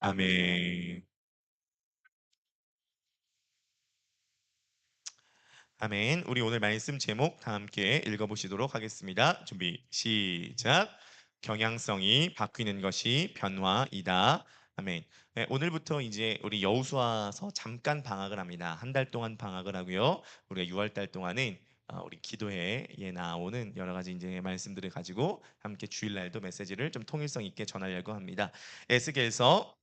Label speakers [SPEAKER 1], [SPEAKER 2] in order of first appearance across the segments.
[SPEAKER 1] 아멘. 아멘. 우리 오늘 말씀 제목 다 함께 읽어보시도록 하겠습니다. 준비, 시작. 경향성이 바뀌는 것이 변화이다. 아멘. 네, 오늘부터 이제 우리 여호수아서 잠깐 방학을 합니다. 한 달 동안 방학을 하고요. 우리가 6월 달 동안은 우리 기도회에 나오는 여러 가지 이제 말씀들을 가지고 함께 주일날도 메시지를 좀 통일성 있게 전하려고 합니다. 에스겔서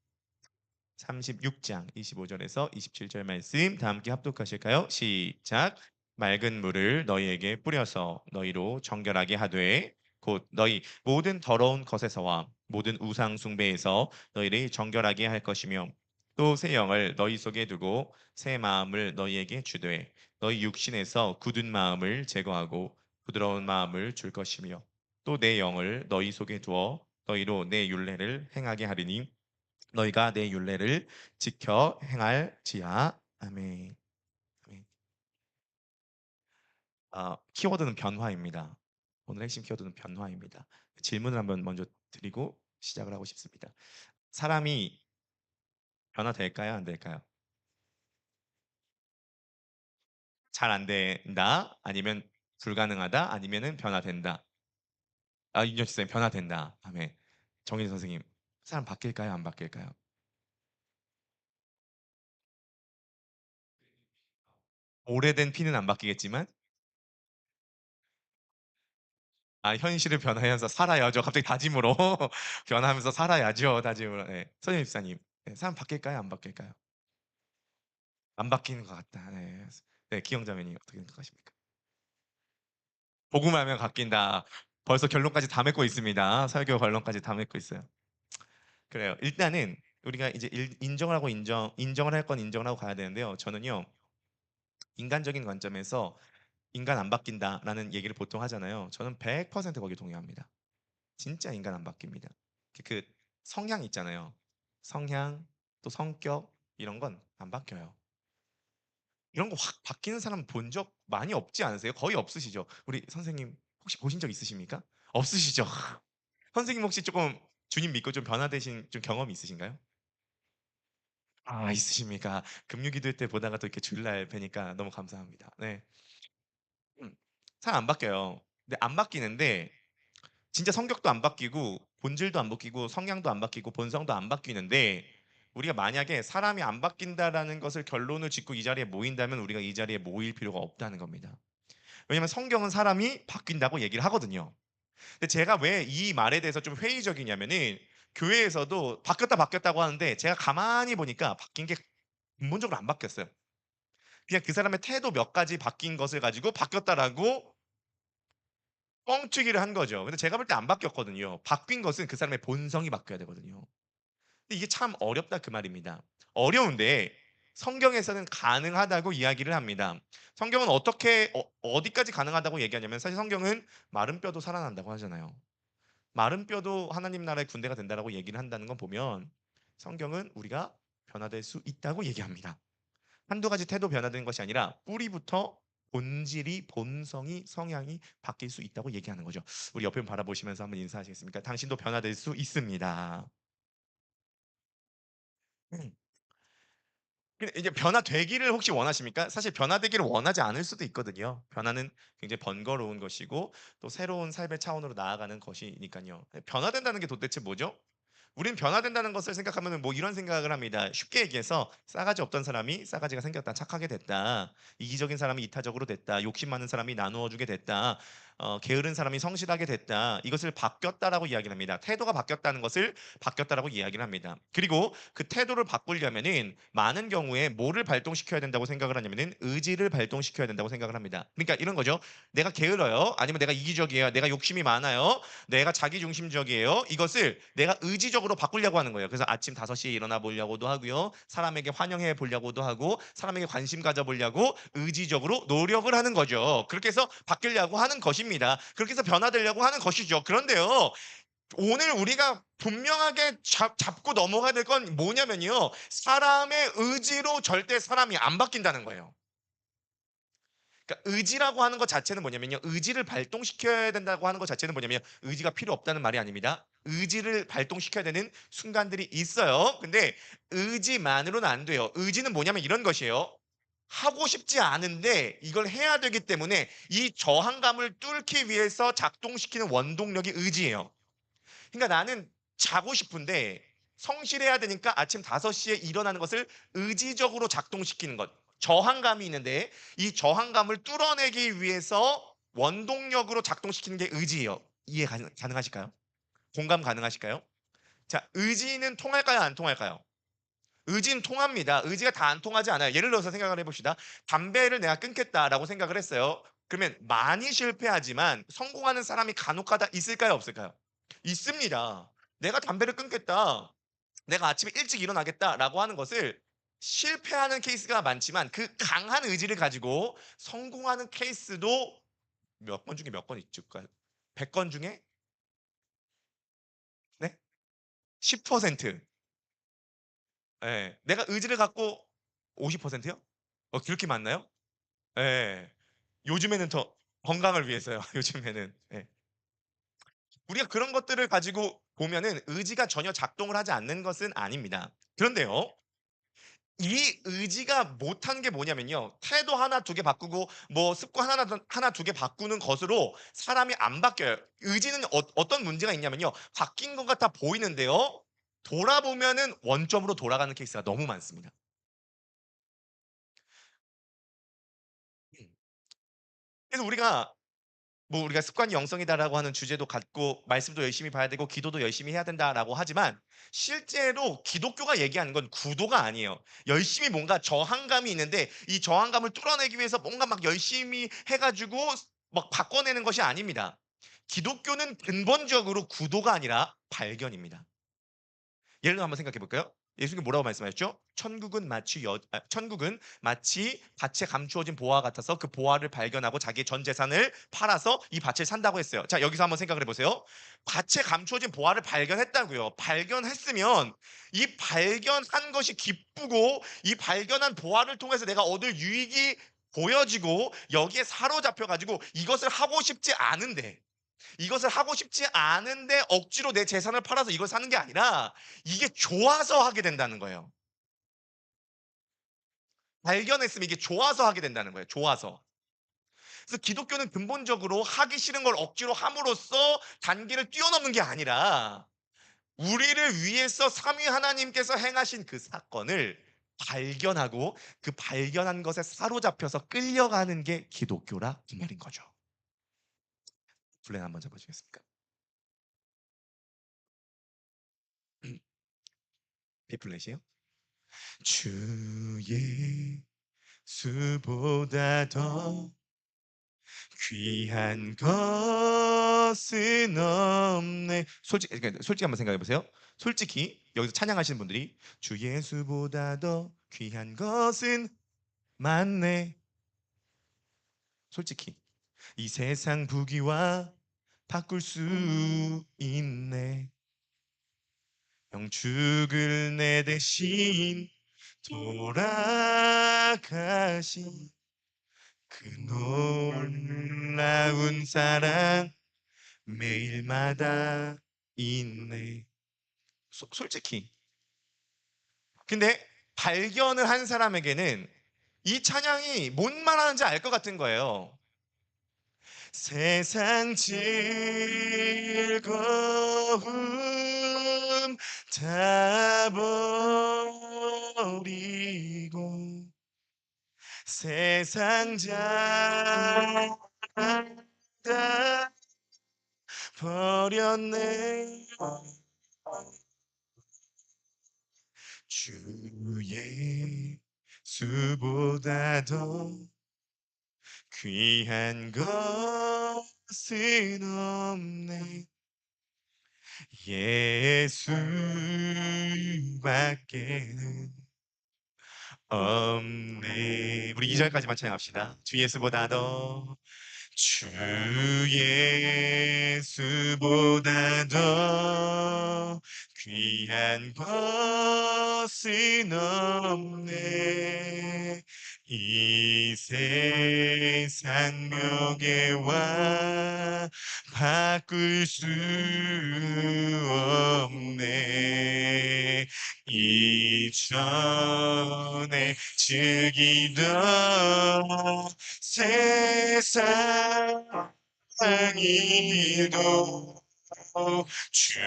[SPEAKER 1] 36장 25절에서 27절 말씀 다 함께 합독하실까요? 시작. 맑은 물을 너희에게 뿌려서 너희로 정결하게 하되 곧 너희 모든 더러운 것에서와 모든 우상 숭배에서 너희를 정결하게 할 것이며 또 새 영을 너희 속에 두고 새 마음을 너희에게 주되 너희 육신에서 굳은 마음을 제거하고 부드러운 마음을 줄 것이며 또 내 영을 너희 속에 두어 너희로 내 율례를 행하게 하리니 너희가 내 율례를 지켜 행할지야. 아멘. 아멘. 키워드는 변화입니다. 오늘 핵심 키워드는 변화입니다. 질문을 한번 먼저 드리고 시작을 하고 싶습니다. 사람이 변화될까요? 안 될까요? 잘 안 된다? 아니면 불가능하다? 아니면은 변화된다? 윤정 선생님 변화된다. 아멘. 정인 선생님, 사람 바뀔까요? 안 바뀔까요? 오래된 피는 안 바뀌겠지만 현실을 변화하면서 살아야죠. 갑자기 다짐으로 변하면서 살아야죠. 다짐으로. 네. 선생님 집사님, 네, 사람 바뀔까요? 안 바뀔까요? 안 바뀌는 것 같다. 네. 네, 기영자매님 어떻게 생각하십니까? 복음하면 바뀐다. 벌써 결론까지 다 맺고 있습니다. 설교 결론까지 다 맺고 있어요. 그래요. 일단은 우리가 이제 인정을 하고 인정을 할 건 인정을 하고 가야 되는데요. 저는요 인간적인 관점에서 인간 안 바뀐다라는 얘기를 보통 하잖아요. 저는 100% 거기 동의합니다. 진짜 인간 안 바뀝니다. 그 성향 있잖아요. 성향 또 성격 이런 건 안 바뀌어요. 이런 거 확 바뀌는 사람 본 적 많이 없지 않으세요? 거의 없으시죠? 우리 선생님 혹시 보신 적 있으십니까? 없으시죠? 선생님 혹시 조금 주님 믿고 좀 변화되신 좀 경험이 있으신가요? 있으십니까? 금요기도 때 보다가 또 이렇게 주일날 뵈니까 너무 감사합니다. 네. 음. 잘 안 바뀌어요. 근데 안 바뀌는데 진짜 성격도 안 바뀌고 본질도 안 바뀌고 성향도 안 바뀌고 본성도 안 바뀌는데 우리가 만약에 사람이 안 바뀐다라는 것을 결론을 짓고 이 자리에 모인다면 우리가 이 자리에 모일 필요가 없다는 겁니다. 왜냐하면 성경은 사람이 바뀐다고 얘기를 하거든요. 근데 제가 왜 이 말에 대해서 좀 회의적이냐면은 교회에서도 바뀌었다 바뀌었다고 하는데 제가 가만히 보니까 바뀐 게 근본적으로 안 바뀌었어요. 그냥 그 사람의 태도 몇 가지 바뀐 것을 가지고 바뀌었다라고 뻥튀기를 한 거죠. 근데 제가 볼 때 안 바뀌었거든요. 바뀐 것은 그 사람의 본성이 바뀌어야 되거든요. 근데 이게 참 어렵다 그 말입니다. 어려운데 성경에서는 가능하다고 이야기를 합니다. 성경은 어떻게 어디까지 가능하다고 얘기하냐면 사실 성경은 마른 뼈도 살아난다고 하잖아요. 마른 뼈도 하나님 나라의 군대가 된다라고 얘기를 한다는 건 보면 성경은 우리가 변화될 수 있다고 얘기합니다. 한두 가지 태도 변화되는 것이 아니라 뿌리부터 본질이 본성이 성향이 바뀔 수 있다고 얘기하는 거죠. 우리 옆에 바라보시면서 한번 인사하시겠습니까? 당신도 변화될 수 있습니다. 음. 근데 이제 변화되기를 혹시 원하십니까? 사실 변화되기를 원하지 않을 수도 있거든요. 변화는 굉장히 번거로운 것이고 또 새로운 삶의 차원으로 나아가는 것이니까요. 변화된다는 게 도대체 뭐죠? 우린 변화된다는 것을 생각하면은 뭐 이런 생각을 합니다. 쉽게 얘기해서 싸가지 없던 사람이 싸가지가 생겼다. 착하게 됐다. 이기적인 사람이 이타적으로 됐다. 욕심 많은 사람이 나누어 주게 됐다. 게으른 사람이 성실하게 됐다. 이것을 바뀌었다라고 이야기를 합니다. 태도가 바뀌었다는 것을 바뀌었다라고 이야기를 합니다. 그리고 그 태도를 바꾸려면은 많은 경우에 뭐를 발동시켜야 된다고 생각을 하냐면은 의지를 발동시켜야 된다고 생각을 합니다. 그러니까 이런 거죠. 내가 게을러요. 아니면 내가 이기적이에요. 내가 욕심이 많아요. 내가 자기중심적이에요. 이것을 내가 의지적으로 바꾸려고 하는 거예요. 그래서 아침 5시에 일어나 보려고도 하고요. 사람에게 환영해 보려고도 하고 사람에게 관심 가져 보려고 의지적으로 노력을 하는 거죠. 그렇게 해서 바뀌려고 하는 것입니다. 그렇게 해서 변화되려고 하는 것이죠. 그런데요. 오늘 우리가 분명하게 잡고 넘어가야 될 건 뭐냐면요. 사람의 의지로 절대 사람이 안 바뀐다는 거예요. 그러니까 의지라고 하는 것 자체는 뭐냐면요. 의지를 발동시켜야 된다고 하는 것 자체는 뭐냐면 의지가 필요 없다는 말이 아닙니다. 의지를 발동시켜야 되는 순간들이 있어요. 근데 의지만으로는 안 돼요. 의지는 뭐냐면 이런 것이에요. 하고 싶지 않은데 이걸 해야 되기 때문에 이 저항감을 뚫기 위해서 작동시키는 원동력이 의지예요. 그러니까 나는 자고 싶은데 성실해야 되니까 아침 5시에 일어나는 것을 의지적으로 작동시키는 것. 저항감이 있는데 이 저항감을 뚫어내기 위해서 원동력으로 작동시키는 게 의지예요. 이해 가능하실까요? 공감 가능하실까요? 자, 의지는 통할까요? 안 통할까요? 의지는 통합니다. 의지가 다 안 통하지 않아요. 예를 들어서 생각을 해봅시다. 담배를 내가 끊겠다라고 생각을 했어요. 그러면 많이 실패하지만 성공하는 사람이 간혹가다 있을까요? 없을까요? 있습니다. 내가 담배를 끊겠다. 내가 아침에 일찍 일어나겠다라고 하는 것을 실패하는 케이스가 많지만 그 강한 의지를 가지고 성공하는 케이스도 몇 건 중에 몇 건 있을까요? 100건 중에 네? 10%. 예. 내가 의지를 갖고 50%요? 그렇게 많나요? 예. 요즘에는 더 건강을 위해서요. 요즘에는. 예. 우리가 그런 것들을 가지고 보면은 의지가 전혀 작동을 하지 않는 것은 아닙니다. 그런데요. 이 의지가 못한 게 뭐냐면요. 태도 하나 두 개 바꾸고 뭐 습관 하나 두 개 바꾸는 것으로 사람이 안 바뀌어요. 의지는 어떤 문제가 있냐면요. 바뀐 것 같아 보이는데요. 돌아보면은 원점으로 돌아가는 케이스가 너무 많습니다. 음. 그래서 우리가 습관이 영성이다라고 하는 주제도 갖고 말씀도 열심히 봐야 되고 기도도 열심히 해야 된다라고 하지만 실제로 기독교가 얘기하는 건 구도가 아니에요. 열심히 뭔가 저항감이 있는데 이 저항감을 뚫어내기 위해서 뭔가 막 열심히 해 가지고 막 바꿔내는 것이 아닙니다. 기독교는 근본적으로 구도가 아니라 발견입니다. 예를 들어 한번 생각해 볼까요? 예수님이 뭐라고 말씀하셨죠? 천국은 마치 밭에 감추어진 보화 같아서 그 보화를 발견하고 자기의 전 재산을 팔아서 이 밭을 산다고 했어요. 자, 여기서 한번 생각을 해 보세요. 밭에 감추어진 보화를 발견했다고요. 발견했으면 이 발견한 것이 기쁘고 이 발견한 보화를 통해서 내가 얻을 유익이 보여지고 여기에 사로잡혀 가지고 이것을 하고 싶지 않은데 이것을 하고 싶지 않은데 억지로 내 재산을 팔아서 이걸 사는 게 아니라 이게 좋아서 하게 된다는 거예요. 발견했으면 이게 좋아서 하게 된다는 거예요. 좋아서. 그래서 기독교는 근본적으로 하기 싫은 걸 억지로 함으로써 단계를 뛰어넘는 게 아니라 우리를 위해서 삼위 하나님께서 행하신 그 사건을 발견하고 그 발견한 것에 사로잡혀서 끌려가는 게 기독교라 그 말인 거죠. 플랜 한번 잡아주겠습니까? 비플랫이요? 주의 수보다 더 귀한 것은 없네. 솔직히 한번 생각해 보세요. 솔직히 여기서 찬양하시는 분들이 주 예수보다 더 귀한 것은 많네. 솔직히 이 세상 부귀와 바꿀 수 있네. 영축을 내 대신 돌아가신 그 놀라운 사랑 매일마다 있네. 솔직히. 근데 발견을 한 사람에게는 이 찬양이 뭔 말하는지 알 것 같은 거예요. 세상 즐거움 다 버리고 세상 잘 다 버렸네. 주의 수보다 더 귀한 것은 없네. 예수밖에는 없네. 우리 2절까지만 찬양합시다. 주 예수보다 더 주 예수보다 더 귀한 것은 없네. 이 세상 묘게와 바꿀 수 없네. 이전에 즐기던 세상이도 주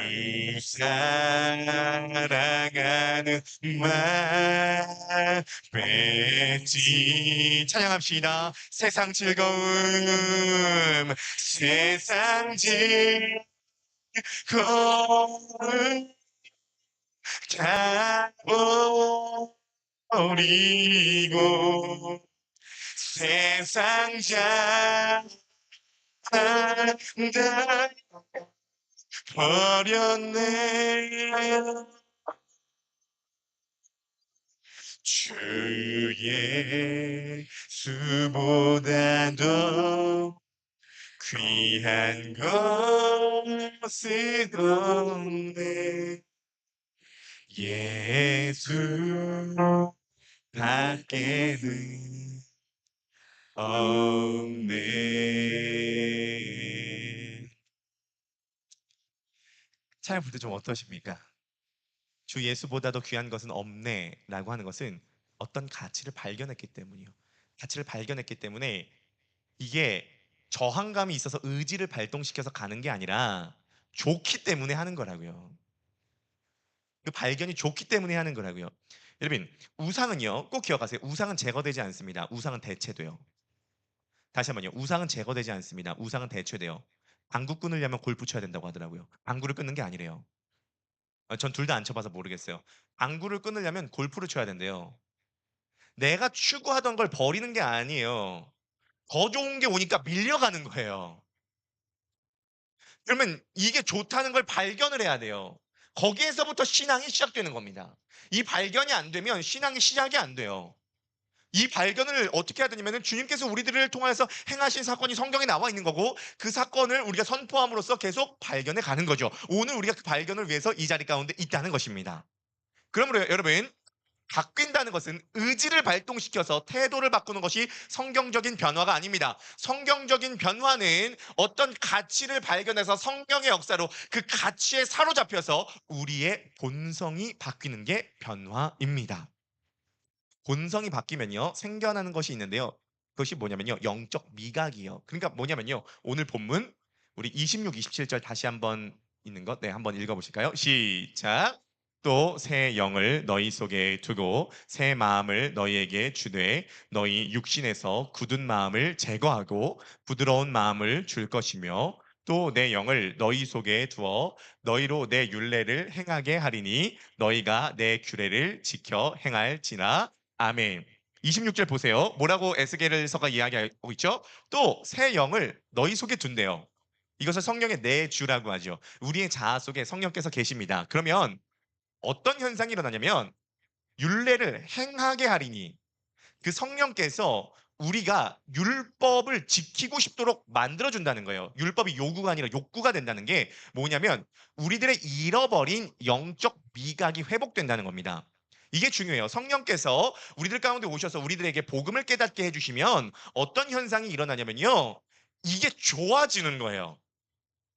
[SPEAKER 1] 사랑하는 말 왠지 찬양합시다. 세상 즐거움 세상 즐거움 다 버리고 세상 잘한다 버렸네. 주의 수보다도 귀한 것은 없네. 예수 밖에는 없네. 찬양 부를 때 좀 어떠십니까? 주 예수보다도 귀한 것은 없네라고 하는 것은 어떤 가치를 발견했기 때문이요. 가치를 발견했기 때문에 이게 저항감이 있어서 의지를 발동시켜서 가는 게 아니라 좋기 때문에 하는 거라고요. 그 발견이 좋기 때문에 하는 거라고요. 여러분, 우상은요, 꼭 기억하세요. 우상은 제거되지 않습니다. 우상은 대체돼요. 다시 한번요. 우상은 제거되지 않습니다. 우상은 대체돼요. 방구 끊으려면 골프 쳐야 된다고 하더라고요. 방구를 끊는 게 아니래요. 전 둘 다 안 쳐봐서 모르겠어요. 방구를 끊으려면 골프를 쳐야 된대요. 내가 추구하던 걸 버리는 게 아니에요. 더 좋은 게 오니까 밀려가는 거예요. 그러면 이게 좋다는 걸 발견을 해야 돼요. 거기에서부터 신앙이 시작되는 겁니다. 이 발견이 안 되면 신앙이 시작이 안 돼요. 이 발견을 어떻게 해야 되냐면 주님께서 우리들을 통해서 행하신 사건이 성경에 나와 있는 거고 그 사건을 우리가 선포함으로써 계속 발견해 가는 거죠. 오늘 우리가 그 발견을 위해서 이 자리 가운데 있다는 것입니다. 그러므로 여러분 바뀐다는 것은 의지를 발동시켜서 태도를 바꾸는 것이 성경적인 변화가 아닙니다. 성경적인 변화는 어떤 가치를 발견해서 성경의 역사로 그 가치에 사로잡혀서 우리의 본성이 바뀌는 게 변화입니다. 본성이 바뀌면요 생겨나는 것이 있는데요. 그것이 뭐냐면요 영적 미각이요. 그러니까 뭐냐면요 오늘 본문 우리 26, 27절 다시 한번 있는 것, 네 한번 읽어보실까요? 시작. 또 새 영을 너희 속에 두고 새 마음을 너희에게 주되 너희 육신에서 굳은 마음을 제거하고 부드러운 마음을 줄 것이며 또 내 영을 너희 속에 두어 너희로 내 율례를 행하게 하리니 너희가 내 규례를 지켜 행할지나. 아멘. 26절 보세요. 뭐라고 에스겔서가 이야기하고 있죠? 또 새 영을 너희 속에 둔대요. 이것을 성령의 내 주라고 하죠. 우리의 자아 속에 성령께서 계십니다. 그러면 어떤 현상이 일어나냐면 율례를 행하게 하리니 그 성령께서 우리가 율법을 지키고 싶도록 만들어준다는 거예요. 율법이 요구가 아니라 욕구가 된다는 게 뭐냐면 우리들의 잃어버린 영적 미각이 회복된다는 겁니다. 이게 중요해요. 성령께서 우리들 가운데 오셔서 우리들에게 복음을 깨닫게 해주시면 어떤 현상이 일어나냐면요. 이게 좋아지는 거예요.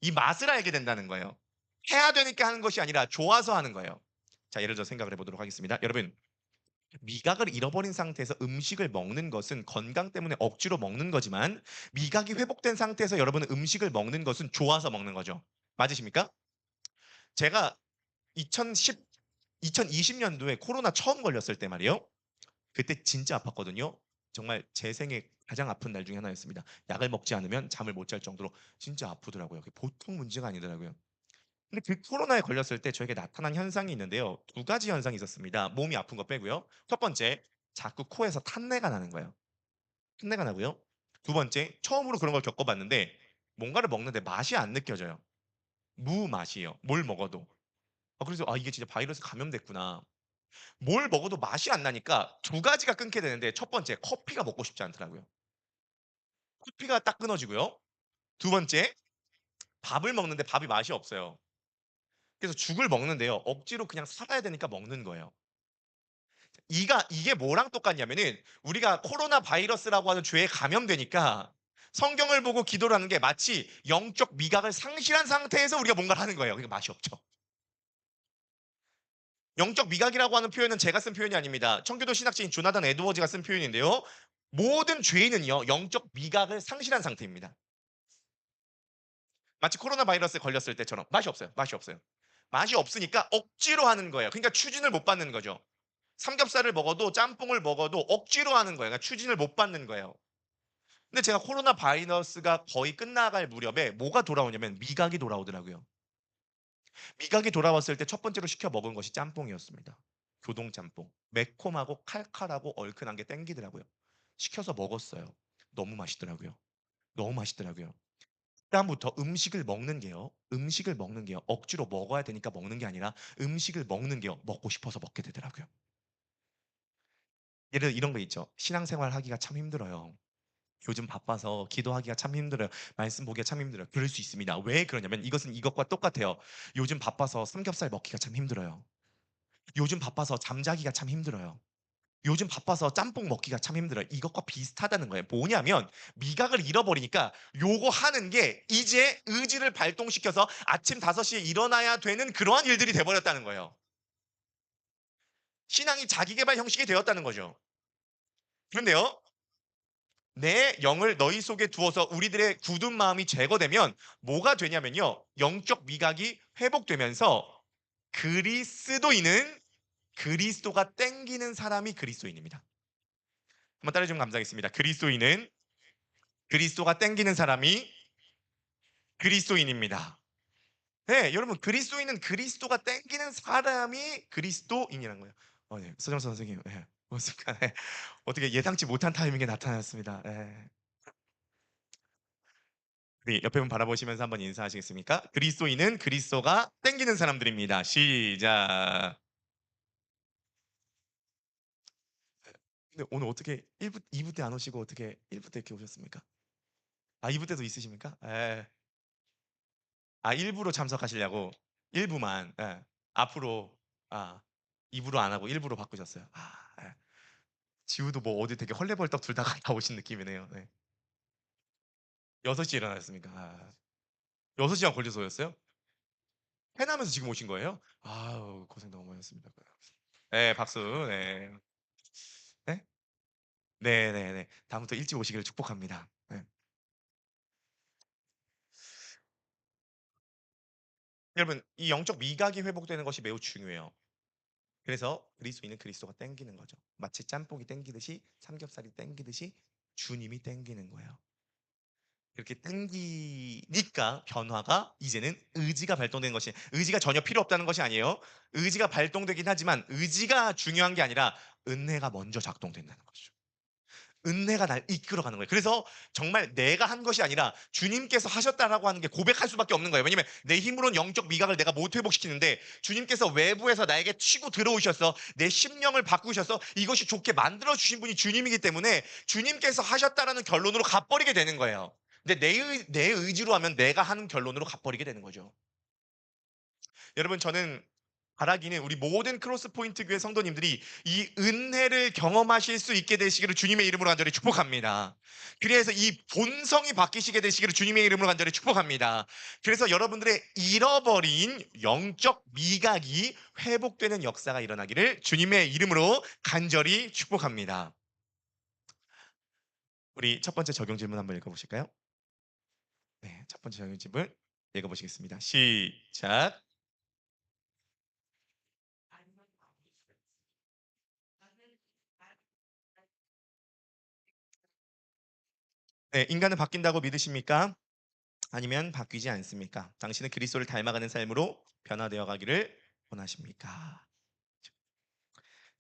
[SPEAKER 1] 이 맛을 알게 된다는 거예요. 해야 되니까 하는 것이 아니라 좋아서 하는 거예요. 자, 예를 들어 생각을 해보도록 하겠습니다. 여러분, 미각을 잃어버린 상태에서 음식을 먹는 것은 건강 때문에 억지로 먹는 거지만 미각이 회복된 상태에서 여러분은 음식을 먹는 것은 좋아서 먹는 거죠. 맞으십니까? 제가 2020년도에 코로나 처음 걸렸을 때 말이에요. 그때 진짜 아팠거든요. 정말 제 생애 가장 아픈 날 중에 하나였습니다. 약을 먹지 않으면 잠을 못 잘 정도로 진짜 아프더라고요. 그게 보통 문제가 아니더라고요. 근데 그 코로나에 걸렸을 때 저에게 나타난 현상이 있는데요. 두 가지 현상이 있었습니다. 몸이 아픈 거 빼고요. 첫 번째, 자꾸 코에서 탄내가 나는 거예요. 탄내가 나고요. 두 번째, 처음으로 그런 걸 겪어봤는데 뭔가를 먹는데 맛이 안 느껴져요. 무 맛이에요. 뭘 먹어도. 그래서 이게 진짜 바이러스 감염됐구나. 뭘 먹어도 맛이 안 나니까 두 가지가 끊게 되는데 첫 번째, 커피가 먹고 싶지 않더라고요. 커피가 딱 끊어지고요. 두 번째, 밥을 먹는데 밥이 맛이 없어요. 그래서 죽을 먹는데요. 억지로 그냥 살아야 되니까 먹는 거예요. 이게 뭐랑 똑같냐면은 우리가 코로나 바이러스라고 하는 죄에 감염되니까 성경을 보고 기도를 하는 게 마치 영적 미각을 상실한 상태에서 우리가 뭔가를 하는 거예요. 그러니까 맛이 없죠. 영적 미각이라고 하는 표현은 제가 쓴 표현이 아닙니다. 청교도 신학자인 조나단 에드워즈가 쓴 표현인데요. 모든 죄인은요, 영적 미각을 상실한 상태입니다. 마치 코로나 바이러스에 걸렸을 때처럼 맛이 없어요. 맛이 없어요. 맛이 없으니까 억지로 하는 거예요. 그러니까 추진을 못 받는 거죠. 삼겹살을 먹어도 짬뽕을 먹어도 억지로 하는 거예요. 그러니까 추진을 못 받는 거예요. 근데 제가 코로나 바이러스가 거의 끝나갈 무렵에 뭐가 돌아오냐면 미각이 돌아오더라고요. 미각이 돌아왔을 때 첫 번째로 시켜 먹은 것이 짬뽕이었습니다. 교동 짬뽕. 매콤하고 칼칼하고 얼큰한 게 땡기더라고요. 시켜서 먹었어요. 너무 맛있더라고요. 너무 맛있더라고요. 그다음부터 음식을 먹는 게요. 억지로 먹어야 되니까 먹는 게 아니라 음식을 먹는 게요. 먹고 싶어서 먹게 되더라고요. 예를 들어 이런 거 있죠. 신앙생활 하기가 참 힘들어요. 요즘 바빠서 기도하기가 참 힘들어요. 말씀 보기가 참 힘들어요. 그럴 수 있습니다. 왜 그러냐면 이것은 이것과 똑같아요. 요즘 바빠서 삼겹살 먹기가 참 힘들어요. 요즘 바빠서 잠자기가 참 힘들어요. 요즘 바빠서 짬뽕 먹기가 참 힘들어요. 이것과 비슷하다는 거예요. 뭐냐면 미각을 잃어버리니까 요거 하는 게 이제 의지를 발동시켜서 아침 5시에 일어나야 되는 그러한 일들이 돼 버렸다는 거예요. 신앙이 자기 계발 형식이 되었다는 거죠. 그런데요. 내 영을 너희 속에 두어서 우리들의 굳은 마음이 제거되면 뭐가 되냐면요. 영적 미각이 회복되면서 그리스도인은 그리스도가 땡기는 사람이 그리스도인입니다. 한번 따라해 주면 감사하겠습니다. 그리스도인은 그리스도가 땡기는 사람이 그리스도인입니다. 네, 여러분 그리스도인은 그리스도가 땡기는 사람이 그리스도인이라는 거예요. 네, 서정서 선생님, 네, 고맙습니다. 네, 어떻게 예상치 못한 타이밍에 나타났습니다. 네. 우리 옆에 분 바라보시면서 한번 인사하시겠습니까? 그리스도인은 그리스도가 땡기는 사람들입니다. 시작. 근데 오늘 어떻게 1부, 2부 때 안 오시고 어떻게 1부 때 이렇게 오셨습니까? 아, 2부 때도 있으십니까? 예. 아, 일부로 참석하시려고 1부만. 예. 앞으로 아, 2부로 안 하고 1부로 바꾸셨어요. 아, 예. 지우도 뭐 어디 되게 헐레벌떡 둘 다 갔다 오신 느낌이네요. 네. 6시에 일어나셨습니까? 아. 6시간 걸려서 오셨어요? 해남에서 지금 오신 거예요? 아우, 고생 너무 많으셨습니다. 네, 박수. 네. 네? 네네네. 다음부터 일찍 오시기를 축복합니다. 네. 여러분, 이 영적 미각이 회복되는 것이 매우 중요해요. 그래서 그리스도인은 그리스도가 땡기는 거죠. 마치 짬뽕이 땡기듯이 삼겹살이 땡기듯이 주님이 땡기는 거예요. 그렇게 땡기니까 변화가 이제는 의지가 발동된 것이 의지가 전혀 필요 없다는 것이 아니에요. 의지가 발동되긴 하지만 의지가 중요한 게 아니라 은혜가 먼저 작동된다는 것이죠. 은혜가 날 이끌어가는 거예요. 그래서 정말 내가 한 것이 아니라 주님께서 하셨다라고 하는 게 고백할 수밖에 없는 거예요. 왜냐면 내 힘으로는 영적 미각을 내가 못 회복시키는데 주님께서 외부에서 나에게 치고 들어오셔서 내 심령을 바꾸셔서 이것이 좋게 만들어 주신 분이 주님이기 때문에 주님께서 하셨다라는 결론으로 가버리게 되는 거예요. 근데 내 의지로 하면 내가 하는 결론으로 가버리게 되는 거죠. 여러분 저는 바라기는 우리 모든 크로스 포인트 교회 성도님들이 이 은혜를 경험하실 수 있게 되시기를 주님의 이름으로 간절히 축복합니다. 그래서 이 본성이 바뀌시게 되시기를 주님의 이름으로 간절히 축복합니다. 그래서 여러분들의 잃어버린 영적 미각이 회복되는 역사가 일어나기를 주님의 이름으로 간절히 축복합니다. 우리 첫 번째 적용 질문 한번 읽어보실까요? 네, 첫 번째 적용 질문 읽어보시겠습니다. 시작. 네, 인간은 바뀐다고 믿으십니까? 아니면 바뀌지 않습니까? 당신은 그리스도를 닮아가는 삶으로 변화되어 가기를 원하십니까?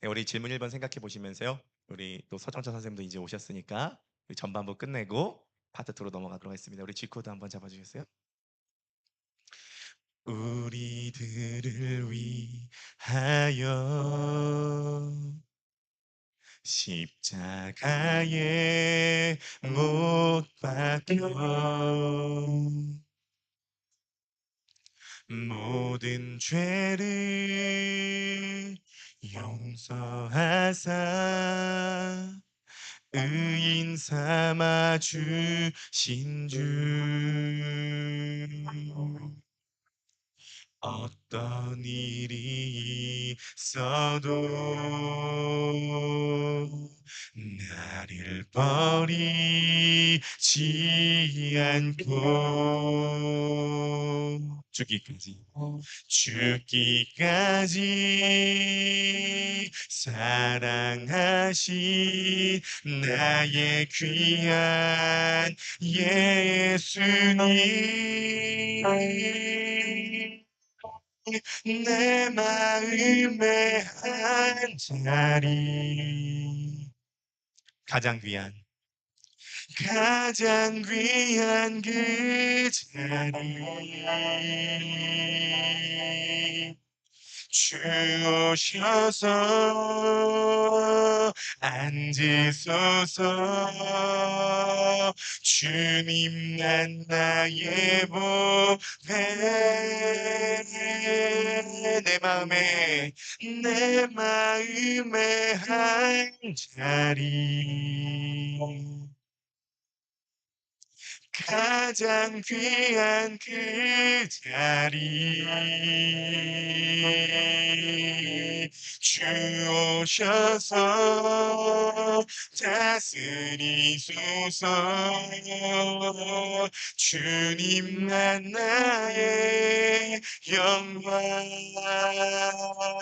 [SPEAKER 1] 네, 우리 질문 1번 생각해 보시면서요. 우리 또 서정철 선생님도 이제 오셨으니까 우리 전반부 끝내고 파트 2로 넘어가도록 하겠습니다. 우리 G 코드 한번 잡아 주겠어요? 우리들을 위하여 십자가에 못 박혀 모든 죄를 용서하사 의인 삼아 주신 주. 어떤 일이 있어도 나를 버리지 않고 죽기까지 사랑하신 나의 귀한 예수님, 내 마음의 한 자리, 가장 귀한, 가장 귀한 그 자리, 주 오셔서 앉으소서. 주님 난 나의 보배, 내 마음의 한 자리, 가장 귀한 그 자리, 주 오셔서 다스리소서. 주님만 나의 영광.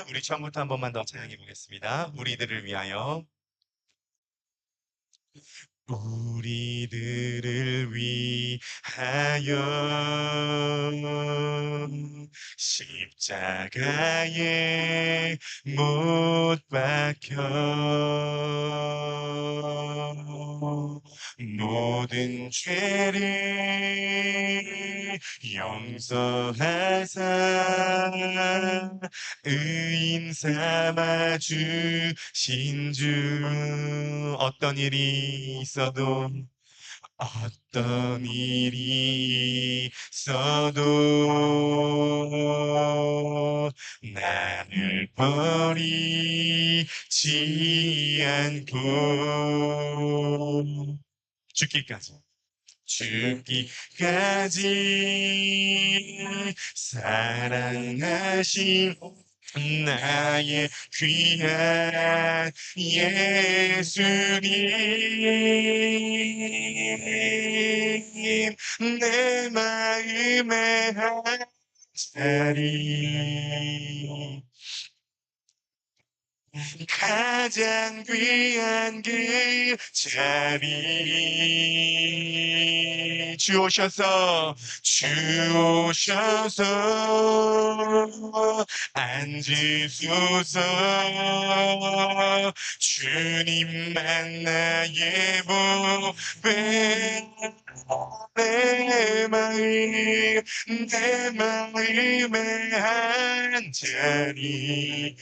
[SPEAKER 1] 우리 처음부터 한 번만 더 찬양해 보겠습니다. 우리들을 위하여. 우리들을 위하여 십자가에 못 박혀 모든 죄를 용서하사 의인 삼아 주신 주. 어떤 일이 있어도, 어떤 일이 있어도 나를 버리지 않고 죽기까지, 죽기까지 사랑하신 나의 귀한 예수님, 내 마음의 한 자리, 가장 귀한 그 자리, 주 오셔서 앉으소서. 주님만 나의 보배, 내 마음, 내 마음의 한 자리,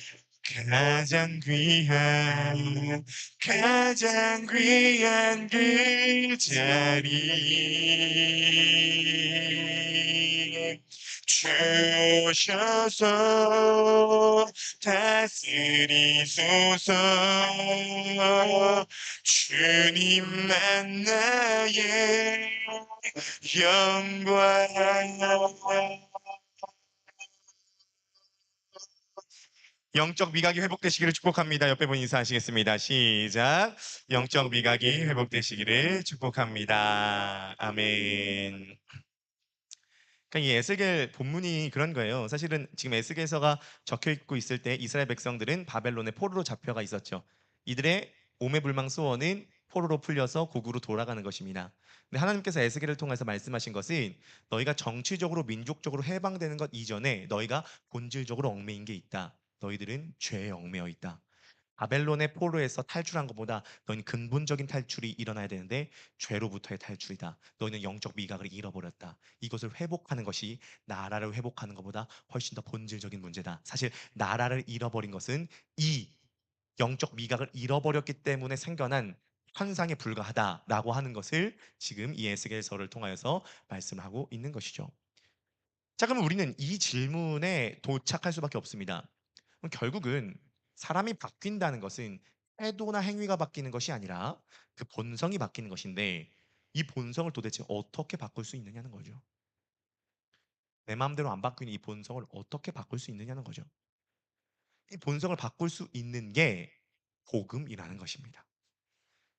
[SPEAKER 1] 가장 귀한, 가장 귀한 그 자리, 주셔서 다스리소서. 주님만 나의 영광. 영적 미각이 회복되시기를 축복합니다. 옆에 분 인사하시겠습니다. 시작. 영적 미각이 회복되시기를 축복합니다. 아멘. 그러니까 이 에스겔 본문이 그런 거예요. 사실은 지금 에스겔서가 적혀 있고 있을 때 이스라엘 백성들은 바벨론의 포로로 잡혀가 있었죠. 이들의 오매불망 소원은 포로로 풀려서 고국으로 돌아가는 것입니다. 근데 하나님께서 에스겔을 통해서 말씀하신 것은 너희가 정치적으로 민족적으로 해방되는 것 이전에 너희가 본질적으로 얽매인 게 있다. 너희들은 죄에 얽매여 있다. 바벨론의 포로에서 탈출한 것보다 너희는 근본적인 탈출이 일어나야 되는데 죄로부터의 탈출이다. 너희는 영적 미각을 잃어버렸다. 이것을 회복하는 것이 나라를 회복하는 것보다 훨씬 더 본질적인 문제다. 사실 나라를 잃어버린 것은 이 영적 미각을 잃어버렸기 때문에 생겨난 현상에 불과하다라고 하는 것을 지금 이 에스겔서를 통하여서 말씀하고 있는 것이죠. 자, 그러면 우리는 이 질문에 도착할 수밖에 없습니다. 그럼 결국은 사람이 바뀐다는 것은 태도나 행위가 바뀌는 것이 아니라 그 본성이 바뀌는 것인데 이 본성을 도대체 어떻게 바꿀 수 있느냐는 거죠. 내 마음대로 안 바뀌는 이 본성을 어떻게 바꿀 수 있느냐는 거죠. 이 본성을 바꿀 수 있는 게 복음이라는 것입니다.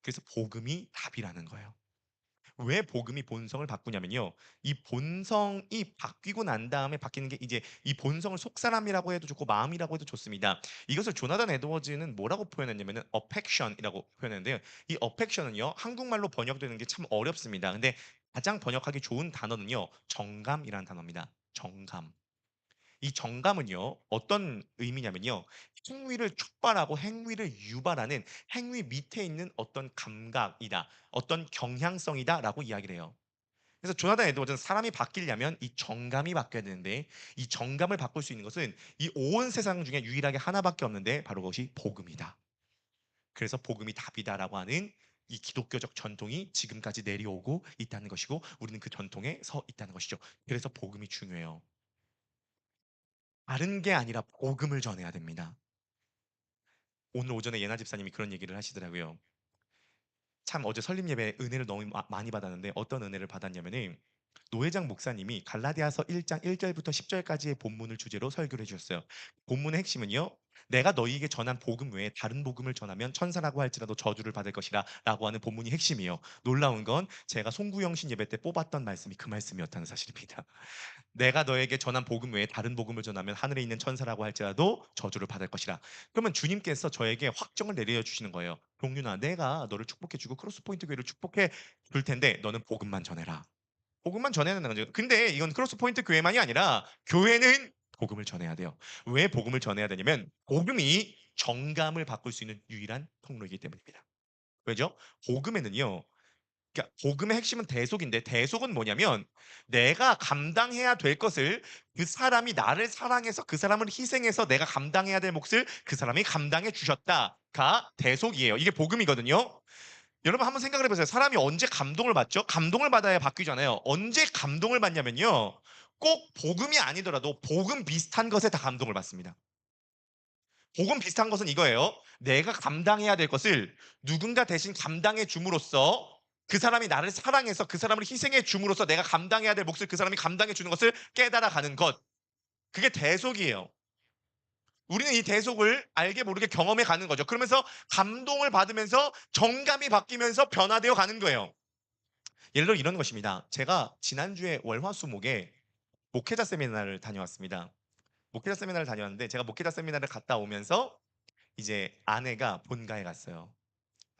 [SPEAKER 1] 그래서 복음이 답이라는 거예요. 왜 복음이 본성을 바꾸냐면요. 이 본성이 바뀌고 난 다음에 바뀌는 게 이제 이 본성을 속사람이라고 해도 좋고 마음이라고 해도 좋습니다. 이것을 조나단 에드워즈는 뭐라고 표현했냐면은 affection이라고 표현했는데요. 이 affection은요. 한국말로 번역되는 게 참 어렵습니다. 근데 가장 번역하기 좋은 단어는요. 정감이라는 단어입니다. 정감. 이 정감은요, 어떤 의미냐면요. 행위를 촉발하고 행위를 유발하는 행위 밑에 있는 어떤 감각이다. 어떤 경향성이다라고 이야기를 해요. 그래서 조나단 에드워즈는 사람이 바뀌려면 이 정감이 바뀌어야 되는데 이 정감을 바꿀 수 있는 것은 이 온 세상 중에 유일하게 하나밖에 없는데 바로 그것이 복음이다. 그래서 복음이 답이다라고 하는 이 기독교적 전통이 지금까지 내려오고 있다는 것이고 우리는 그 전통에 서 있다는 것이죠. 그래서 복음이 중요해요. 다른 게 아니라 복음을 전해야 됩니다. 오늘 오전에 예나 집사님이 그런 얘기를 하시더라고요. 참 어제 설립 예배 은혜를 너무 많이 받았는데 어떤 은혜를 받았냐면은 노회장 목사님이 갈라디아서 1장 1절부터 10절까지의 본문을 주제로 설교를 해주셨어요. 본문의 핵심은요. 내가 너희에게 전한 복음 외에 다른 복음을 전하면 천사라고 할지라도 저주를 받을 것이라 라고 하는 본문이 핵심이에요. 놀라운 건 제가 송구영신 예배 때 뽑았던 말씀이 그 말씀이었다는 사실입니다. 내가 너에게 전한 복음 외에 다른 복음을 전하면 하늘에 있는 천사라고 할지라도 저주를 받을 것이라. 그러면 주님께서 저에게 확정을 내려 주시는 거예요. 동윤아, 내가 너를 축복해 주고 크로스포인트 교회를 축복해 줄 텐데 너는 복음만 전해라. 복음만 전해야 된다는 거죠. 근데 이건 크로스포인트 교회만이 아니라 교회는 복음을 전해야 돼요. 왜 복음을 전해야 되냐면 복음이 정감을 바꿀 수 있는 유일한 통로이기 때문입니다. 왜죠? 복음에는요. 그러니까 복음의 핵심은 대속인데 대속은 뭐냐면 내가 감당해야 될 것을 그 사람이 나를 사랑해서 그 사람을 희생해서 내가 감당해야 될 몫을 그 사람이 감당해 주셨다가 대속이에요. 이게 복음이거든요. 여러분 한번 생각을 해보세요. 사람이 언제 감동을 받죠? 감동을 받아야 바뀌잖아요. 언제 감동을 받냐면요. 꼭 복음이 아니더라도 복음 비슷한 것에 다 감동을 받습니다. 복음 비슷한 것은 이거예요. 내가 감당해야 될 것을 누군가 대신 감당해 줌으로써 그 사람이 나를 사랑해서 그 사람을 희생해 줌으로써 내가 감당해야 될 몫을 그 사람이 감당해 주는 것을 깨달아 가는 것. 그게 대속이에요. 우리는 이 대속을 알게 모르게 경험해 가는 거죠. 그러면서 감동을 받으면서 정감이 바뀌면서 변화되어 가는 거예요. 예를 들어 이런 것입니다. 제가 지난주에 월화수목에 목회자 세미나를 다녀왔습니다. 목회자 세미나를 다녀왔는데 제가 목회자 세미나를 갔다 오면서 이제 아내가 본가에 갔어요.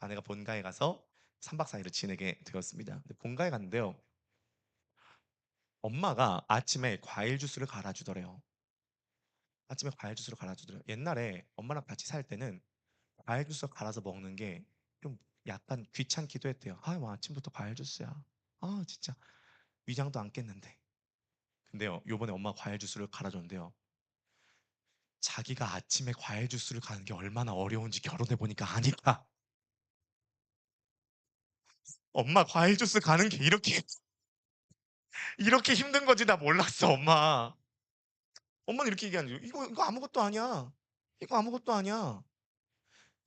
[SPEAKER 1] 아내가 본가에 가서 3박 4일을 지내게 되었습니다. 근데 본가에 갔는데요. 엄마가 아침에 과일 주스를 갈아주더래요. 아침에 과일 주스를 갈아주더래요. 옛날에 엄마랑 같이 살 때는 과일 주스 갈아서 먹는 게 좀 약간 귀찮기도 했대요. 아, 뭐 아침부터 과일 주스야. 아, 진짜 위장도 안 깼는데. 근데요, 요번에 엄마 과일 주스를 갈아줬는데요. 자기가 아침에 과일 주스를 가는 게 얼마나 어려운지 결혼해 보니까 아니까. 엄마 과일 주스 가는 게 이렇게 힘든 건지 나 몰랐어, 엄마. 엄마는 이렇게 얘기하는 거죠. 이거 아무것도 아니야. 이거 아무것도 아니야.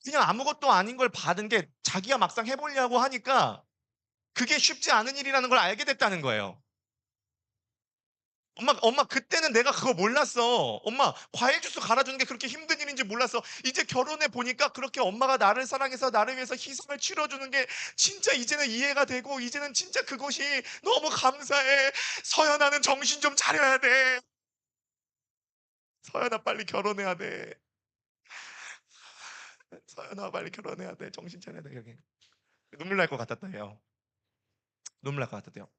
[SPEAKER 1] 그냥 아무것도 아닌 걸 받은 게 자기가 막상 해보려고 하니까 그게 쉽지 않은 일이라는 걸 알게 됐다는 거예요. 엄마, 그때는 내가 그거 몰랐어. 엄마, 과일 주스 갈아주는 게 그렇게 힘든 일인지 몰랐어. 이제 결혼해 보니까 그렇게 엄마가 나를 사랑해서 나를 위해서 희생을 치러주는 게 진짜 이제는 이해가 되고, 이제는 진짜 그것이 너무 감사해. 서연아는 정신 좀 차려야 돼. 서연아, 빨리 결혼해야 돼. 서연아, 빨리 결혼해야 돼. 정신 차려야 돼. 여기. 눈물 날 것 같았대요. 눈물 날 것 같았대요.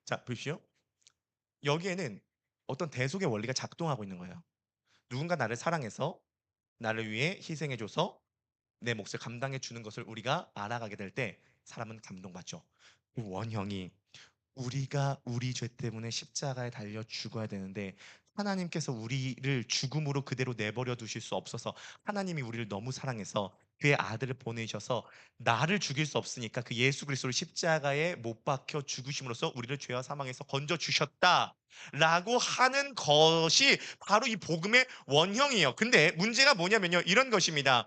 [SPEAKER 1] 자, 보십시오. 여기에는 어떤 대속의 원리가 작동하고 있는 거예요. 누군가 나를 사랑해서 나를 위해 희생해줘서 내 몫을 감당해 주는 것을 우리가 알아가게 될 때 사람은 감동받죠. 그 원형이 우리가 우리 죄 때문에 십자가에 달려 죽어야 되는데 하나님께서 우리를 죽음으로 그대로 내버려 두실 수 없어서 하나님이 우리를 너무 사랑해서 그의 아들을 보내셔서 나를 죽일 수 없으니까 그 예수 그리스도를 십자가에 못 박혀 죽으심으로써 우리를 죄와 사망에서 건져 주셨다라고 하는 것이 바로 이 복음의 원형이에요. 근데 문제가 뭐냐면요. 이런 것입니다.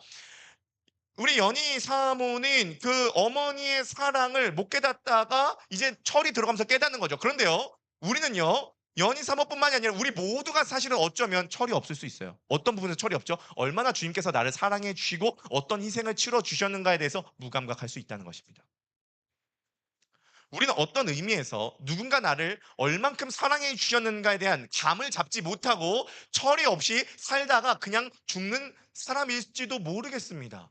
[SPEAKER 1] 우리 연희 사모는 그 어머니의 사랑을 못 깨닫다가 이제 철이 들어가면서 깨닫는 거죠. 그런데요, 우리는요, 연희 사모뿐만이 아니라 우리 모두가 사실은 어쩌면 철이 없을 수 있어요. 어떤 부분에서 철이 없죠? 얼마나 주님께서 나를 사랑해 주시고 어떤 희생을 치러 주셨는가에 대해서 무감각할 수 있다는 것입니다. 우리는 어떤 의미에서 누군가 나를 얼만큼 사랑해 주셨는가에 대한 감을 잡지 못하고 철이 없이 살다가 그냥 죽는 사람일지도 모르겠습니다.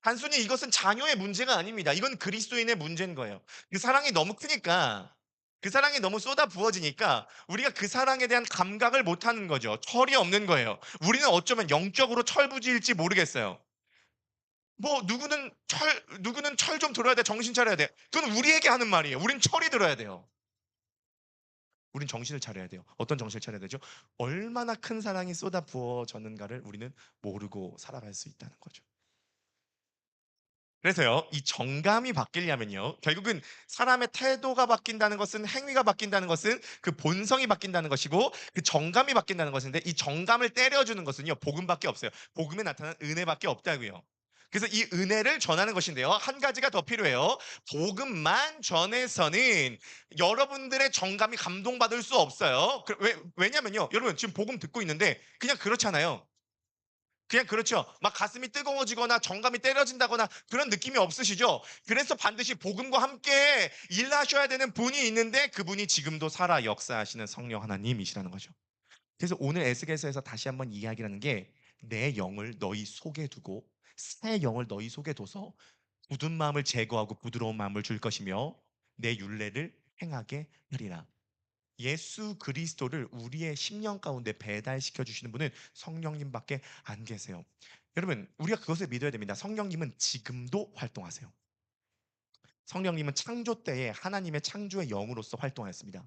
[SPEAKER 1] 단순히 이것은 자녀의 문제가 아닙니다. 이건 그리스도인의 문제인 거예요. 그 사랑이 너무 크니까, 그 사랑이 너무 쏟아 부어지니까 우리가 그 사랑에 대한 감각을 못 하는 거죠. 철이 없는 거예요. 우리는 어쩌면 영적으로 철부지일지 모르겠어요. 뭐 누구는 철 좀 들어야 돼. 정신 차려야 돼. 그건 우리에게 하는 말이에요. 우린 철이 들어야 돼요. 우린 정신을 차려야 돼요. 어떤 정신을 차려야 되죠? 얼마나 큰 사랑이 쏟아 부어졌는가를 우리는 모르고 살아갈 수 있다는 거죠. 그래서요, 이 정감이 바뀌려면요, 결국은 사람의 태도가 바뀐다는 것은, 행위가 바뀐다는 것은 그 본성이 바뀐다는 것이고, 그 정감이 바뀐다는 것인데, 이 정감을 때려주는 것은요, 복음밖에 없어요. 복음에 나타난 은혜밖에 없다고요. 그래서 이 은혜를 전하는 것인데요, 한 가지가 더 필요해요. 복음만 전해서는 여러분들의 정감이 감동받을 수 없어요. 왜냐면요, 여러분 지금 복음 듣고 있는데 그냥 그렇잖아요. 그냥 그렇죠. 막 가슴이 뜨거워지거나 정감이 때려진다거나 그런 느낌이 없으시죠? 그래서 반드시 복음과 함께 일하셔야 되는 분이 있는데 그분이 지금도 살아 역사하시는 성령 하나님이시라는 거죠. 그래서 오늘 에스겔서에서 다시 한번 이야기하는 게 내 영을 너희 속에 두고 새 영을 너희 속에 둬서 굳은 마음을 제거하고 부드러운 마음을 줄 것이며 내 율례를 행하게 하리라. 예수 그리스도를 우리의 심령 가운데 배달시켜 주시는 분은 성령님밖에 안 계세요. 여러분, 우리가 그것을 믿어야 됩니다. 성령님은 지금도 활동하세요. 성령님은 창조 때에 하나님의 창조의 영으로서 활동하였습니다.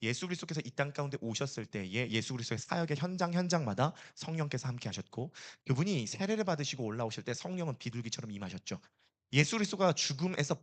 [SPEAKER 1] 예수 그리스도께서 이 땅 가운데 오셨을 때에 예수 그리스도의 사역의 현장마다 성령께서 함께 하셨고, 그분이 세례를 받으시고 올라오실 때 성령은 비둘기처럼 임하셨죠. 예수 그리스도가 죽음에서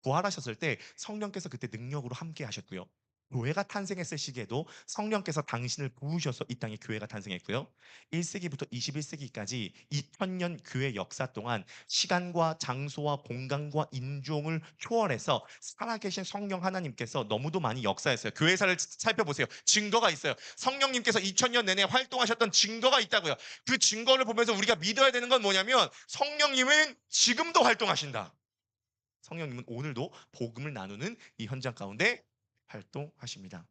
[SPEAKER 1] 부활하셨을 때 성령께서 그때 능력으로 함께 하셨고요. 교회가 탄생했을 시기에도 성령께서 당신을 부으셔서 이 땅에 교회가 탄생했고요. 1세기부터 21세기까지 2000년 교회 역사 동안 시간과 장소와 공간과 인종을 초월해서 살아계신 성령 하나님께서 너무도 많이 역사했어요. 교회사를 살펴보세요. 증거가 있어요. 성령님께서 2000년 내내 활동하셨던 증거가 있다고요. 그 증거를 보면서 우리가 믿어야 되는 건 뭐냐면 성령님은 지금도 활동하신다. 성령님은 오늘도 복음을 나누는 이 현장 가운데 활동하십니다.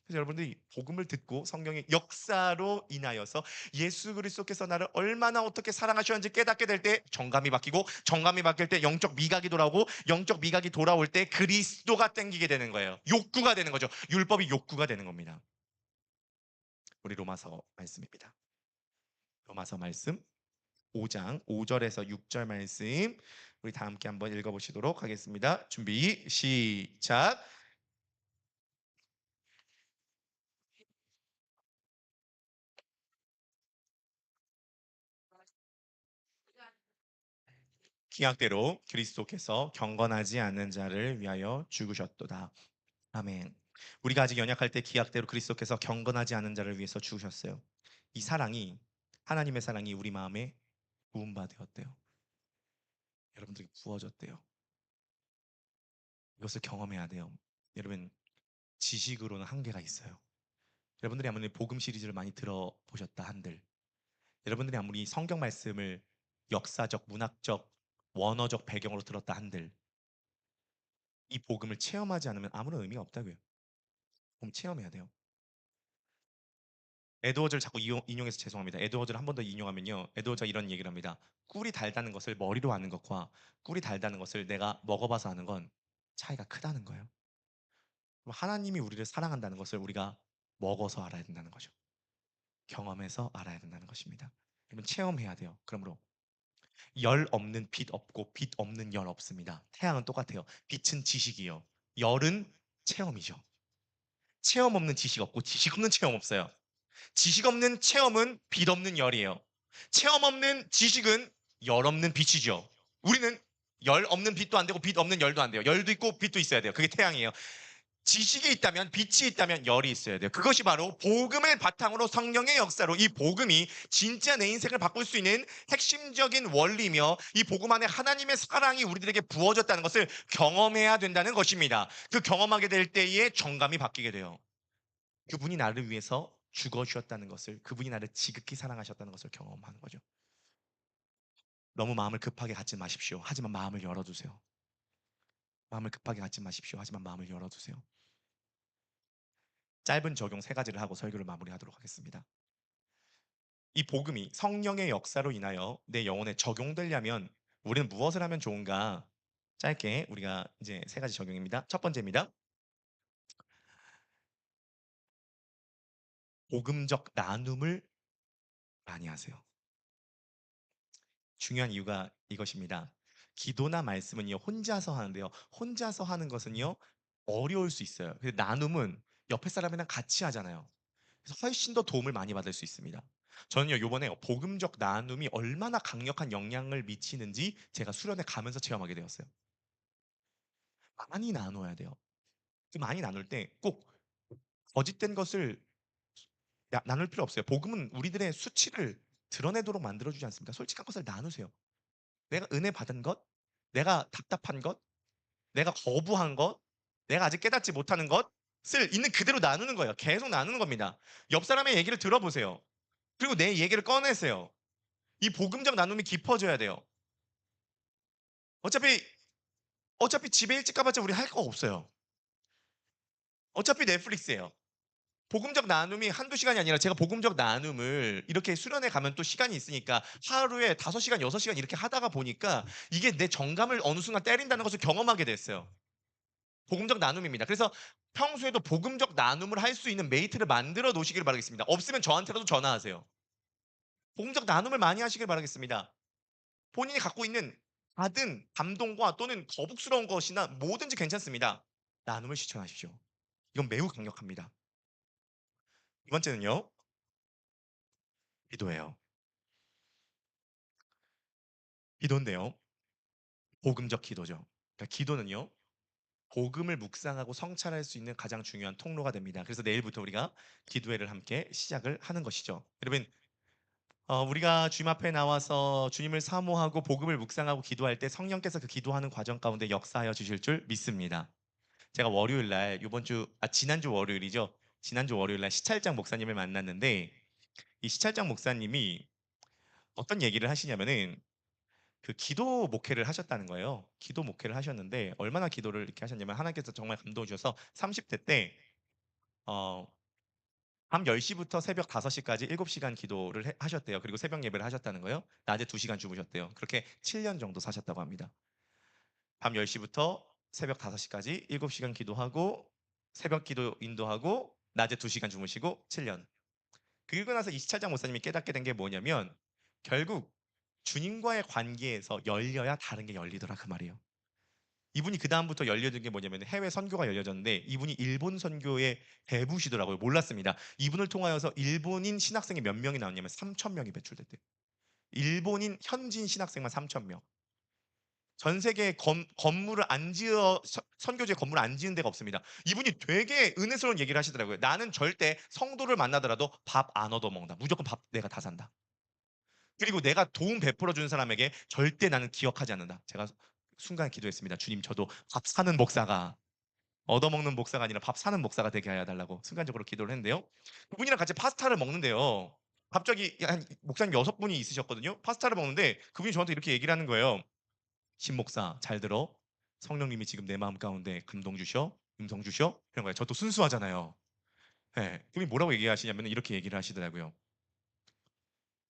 [SPEAKER 1] 그래서 여러분들이 복음을 듣고 성령의 역사로 인하여서 예수 그리스도께서 나를 얼마나 어떻게 사랑하셨는지 깨닫게 될 때 정감이 바뀌고, 정감이 바뀔 때 영적 미각이 돌아오고, 영적 미각이 돌아올 때 그리스도가 땡기게 되는 거예요. 욕구가 되는 거죠. 율법이 욕구가 되는 겁니다. 우리 로마서 말씀입니다. 로마서 말씀 5장 5절에서 6절 말씀 우리 다 함께 한번 읽어보시도록 하겠습니다. 준비 시작. 기약대로 그리스도께서 경건하지 않는 자를 위하여 죽으셨도다. 아멘. 우리가 아직 연약할 때 기약대로 그리스도께서 경건하지 않은 자를 위해서 죽으셨어요. 이 사랑이 하나님의 사랑이 우리 마음에 부은 바 되었대요. 여러분들에게 부어졌대요. 이것을 경험해야 돼요. 여러분, 지식으로는 한계가 있어요. 여러분들이 아무리 복음 시리즈를 많이 들어보셨다 한들, 여러분들이 아무리 성경 말씀을 역사적, 문학적, 원어적 배경으로 들었다 한들, 이 복음을 체험하지 않으면 아무런 의미가 없다고요. 복음 체험해야 돼요. 에드워즈를 자꾸 인용해서 죄송합니다. 에드워즈를 한 번 더 인용하면요, 에드워즈가 이런 얘기를 합니다. 꿀이 달다는 것을 머리로 아는 것과 꿀이 달다는 것을 내가 먹어봐서 아는 건 차이가 크다는 거예요. 하나님이 우리를 사랑한다는 것을 우리가 먹어서 알아야 된다는 거죠. 경험해서 알아야 된다는 것입니다. 여러분 체험해야 돼요. 그러므로 열 없는 빛 없고 빛 없는 열 없습니다. 태양은 똑같아요. 빛은 지식이요. 열은 체험이죠. 체험 없는 지식 없고 지식 없는 체험 없어요. 지식 없는 체험은 빛 없는 열이에요. 체험 없는 지식은 열 없는 빛이죠. 우리는 열 없는 빛도 안 되고 빛 없는 열도 안 돼요. 열도 있고 빛도 있어야 돼요. 그게 태양이에요. 지식이 있다면 빛이 있다면 열이 있어야 돼요. 그것이 바로 복음을 바탕으로 성령의 역사로 이 복음이 진짜 내 인생을 바꿀 수 있는 핵심적인 원리며 이 복음 안에 하나님의 사랑이 우리들에게 부어졌다는 것을 경험해야 된다는 것입니다. 그 경험하게 될 때에 정감이 바뀌게 돼요. 그분이 나를 위해서 죽어 주셨다는 것을, 그분이 나를 지극히 사랑하셨다는 것을 경험하는 거죠. 너무 마음을 급하게 갖지 마십시오. 하지만 마음을 열어 두세요. 마음을 급하게 갖지 마십시오. 하지만 마음을 열어 두세요. 짧은 적용 세 가지를 하고 설교를 마무리하도록 하겠습니다. 이 복음이 성령의 역사로 인하여 내 영혼에 적용되려면 우리는 무엇을 하면 좋은가? 짧게 우리가 이제 세 가지 적용입니다. 첫 번째입니다. 복음적 나눔을 많이 하세요. 중요한 이유가 이것입니다. 기도나 말씀은요, 혼자서 하는데요. 혼자서 하는 것은요, 어려울 수 있어요. 근데 나눔은 옆에 사람이랑 같이 하잖아요. 그래서 훨씬 더 도움을 많이 받을 수 있습니다. 저는요, 요번에 복음적 나눔이 얼마나 강력한 영향을 미치는지 제가 수련회 가면서 체험하게 되었어요. 많이 나눠야 돼요. 그 많이 나눌 때 꼭 거짓된 것을 나눌 필요 없어요. 복음은 우리들의 수치를 드러내도록 만들어주지 않습니까? 솔직한 것을 나누세요. 내가 은혜 받은 것, 내가 답답한 것, 내가 거부한 것, 내가 아직 깨닫지 못하는 것을 있는 그대로 나누는 거예요. 계속 나누는 겁니다. 옆 사람의 얘기를 들어보세요. 그리고 내 얘기를 꺼내세요. 이 복음적 나눔이 깊어져야 돼요. 어차피 집에 일찍 가봤자 우리 할 거 없어요. 어차피 넷플릭스예요. 복음적 나눔이 한두 시간이 아니라 제가 복음적 나눔을 이렇게 수련회 가면 또 시간이 있으니까 하루에 5시간, 6시간 이렇게 하다가 보니까 이게 내 정감을 어느 순간 때린다는 것을 경험하게 됐어요. 복음적 나눔입니다. 그래서 평소에도 복음적 나눔을 할 수 있는 메이트를 만들어 놓으시길 바라겠습니다. 없으면 저한테라도 전화하세요. 복음적 나눔을 많이 하시길 바라겠습니다. 본인이 갖고 있는 받은 감동과 또는 거북스러운 것이나 뭐든지 괜찮습니다. 나눔을 실천하십시오. 이건 매우 강력합니다. 두 번째는요. 기도예요. 기도인데요. 복음적 기도죠. 그러니까 기도는요. 복음을 묵상하고 성찰할 수 있는 가장 중요한 통로가 됩니다. 그래서 내일부터 우리가 기도회를 함께 시작을 하는 것이죠. 여러분, 우리가 주님 앞에 나와서 주님을 사모하고 복음을 묵상하고 기도할 때 성령께서 그 기도하는 과정 가운데 역사하여 주실 줄 믿습니다. 제가 월요일 날 지난주 월요일이죠. 지난주 월요일 날 시찰장 목사님을 만났는데 이 시찰장 목사님이 어떤 얘기를 하시냐면은 그 기도 목회를 하셨다는 거예요. 기도 목회를 하셨는데 얼마나 기도를 이렇게 하셨냐면 하나님께서 정말 감동을 주셔서 30대 때 어, 밤 10시부터 새벽 5시까지 7시간 기도를 하셨대요. 그리고 새벽 예배를 하셨다는 거예요. 낮에 2시간 주무셨대요. 그렇게 7년 정도 사셨다고 합니다. 밤 10시부터 새벽 5시까지 7시간 기도하고 새벽 기도 인도하고 낮에 2시간 주무시고 7년. 그리고 나서 이시찰장 목사님이 깨닫게 된 게 뭐냐면 결국 주님과의 관계에서 열려야 다른 게 열리더라 그 말이에요. 이분이 그다음부터 열려진 게 뭐냐면 해외 선교가 열려졌는데 이분이 일본 선교에 배부시더라고요. 몰랐습니다. 이분을 통하여서 일본인 신학생이 몇 명이 나왔냐면 3천 명이 배출됐대요. 일본인 현지인 신학생만 3천 명. 전 세계에 건물을 안 지어 선교지에 건물을 안 지은 데가 없습니다. 이분이 되게 은혜스러운 얘기를 하시더라고요. 나는 절대 성도를 만나더라도 밥 안 얻어 먹는다. 무조건 밥 내가 다 산다. 그리고 내가 도움 베풀어 준 사람에게 절대 나는 기억하지 않는다. 제가 순간 기도했습니다. 주님, 저도 밥 사는 목사가 얻어먹는 목사가 아니라 밥 사는 목사가 되게 하여 달라고 순간적으로 기도를 했는데요. 그분이랑 같이 파스타를 먹는데요. 갑자기 한 목사님 6분이 있으셨거든요. 파스타를 먹는데 그분이 저한테 이렇게 얘기를 하는 거예요. 신 목사, 잘 들어. 성령님이 지금 내 마음 가운데 감동 주셔, 음성 주셔. 이런 거예요. 저 또 순수하잖아요. 예. 그분이 뭐라고 얘기하시냐면 이렇게 얘기를 하시더라고요.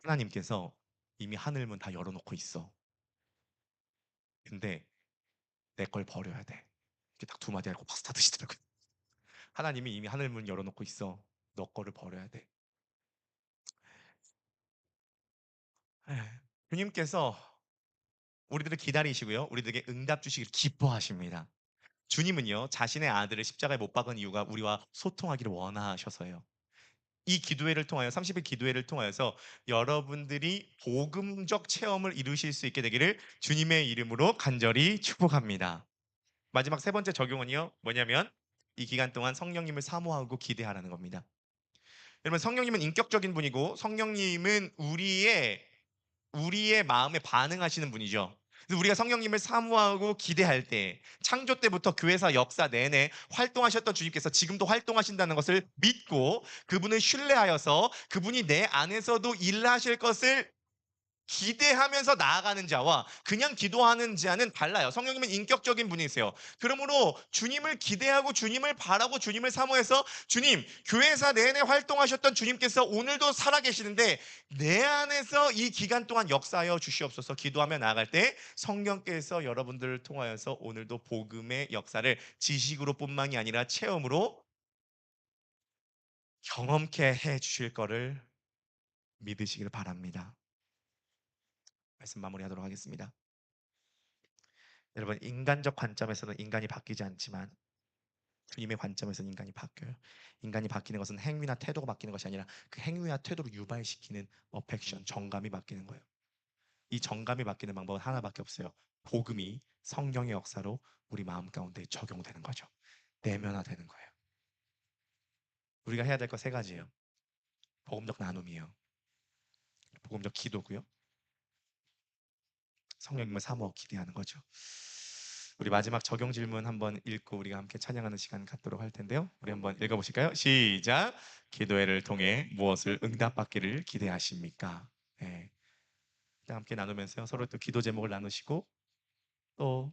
[SPEAKER 1] 하나님께서 이미 하늘문 다 열어놓고 있어. 근데 내 걸 버려야 돼. 이렇게 딱 두 마디 하고 파스타 드시더라고요. 하나님이 이미 하늘문 열어놓고 있어. 너 거를 버려야 돼. 예. 주님께서 우리들을 기다리시고요. 우리들에게 응답 주시기를 기뻐하십니다. 주님은요. 자신의 아들을 십자가에 못 박은 이유가 우리와 소통하기를 원하셔서예요. 이 기도회를 통하여 30일 기도회를 통하여서 여러분들이 복음적 체험을 이루실 수 있게 되기를 주님의 이름으로 간절히 축복합니다. 마지막 세 번째 적용은요. 뭐냐면 이 기간 동안 성령님을 사모하고 기대하라는 겁니다. 여러분 성령님은 인격적인 분이고 성령님은 우리의 마음에 반응하시는 분이죠. 그래서 우리가 성령님을 사모하고 기대할 때 창조 때부터 교회사 역사 내내 활동하셨던 주님께서 지금도 활동하신다는 것을 믿고 그분을 신뢰하여서 그분이 내 안에서도 일하실 것을 기대하면서 나아가는 자와 그냥 기도하는 자는 달라요. 성령님은 인격적인 분이세요. 그러므로 주님을 기대하고 주님을 바라고 주님을 사모해서 주님, 교회사 내내 활동하셨던 주님께서 오늘도 살아계시는데 내 안에서 이 기간 동안 역사하여 주시옵소서 기도하며 나아갈 때 성령께서 여러분들을 통하여서 오늘도 복음의 역사를 지식으로 뿐만이 아니라 체험으로 경험케 해 주실 거를 믿으시길 바랍니다. 말씀 마무리하도록 하겠습니다. 여러분 인간적 관점에서는 인간이 바뀌지 않지만 주님의 관점에서는 인간이 바뀌어요. 인간이 바뀌는 것은 행위나 태도가 바뀌는 것이 아니라 그 행위와 태도를 유발시키는 어펙션, 정감이 바뀌는 거예요. 이 정감이 바뀌는 방법은 하나밖에 없어요. 복음이 성령의 역사로 우리 마음 가운데 적용되는 거죠. 내면화되는 거예요. 우리가 해야 될 거 세 가지예요. 복음적 나눔이에요. 복음적 기도고요. 성령님을 사모하고 기대하는 거죠. 우리 마지막 적용 질문 한번 읽고 우리가 함께 찬양하는 시간 갖도록 할 텐데요. 우리 한번 읽어보실까요? 시작. 기도회를 통해 무엇을 응답받기를 기대하십니까? 네. 함께 나누면서요. 서로 또 기도 제목을 나누시고 또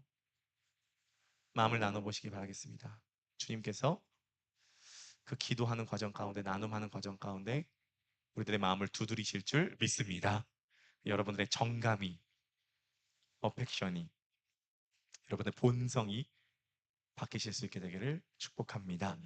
[SPEAKER 1] 마음을 나눠보시기 바라겠습니다. 주님께서 그 기도하는 과정 가운데 나눔하는 과정 가운데 우리들의 마음을 두드리실 줄 믿습니다. 여러분들의 정감이, 어펙션이, 여러분의 본성이 바뀌실 수 있게 되기를 축복합니다.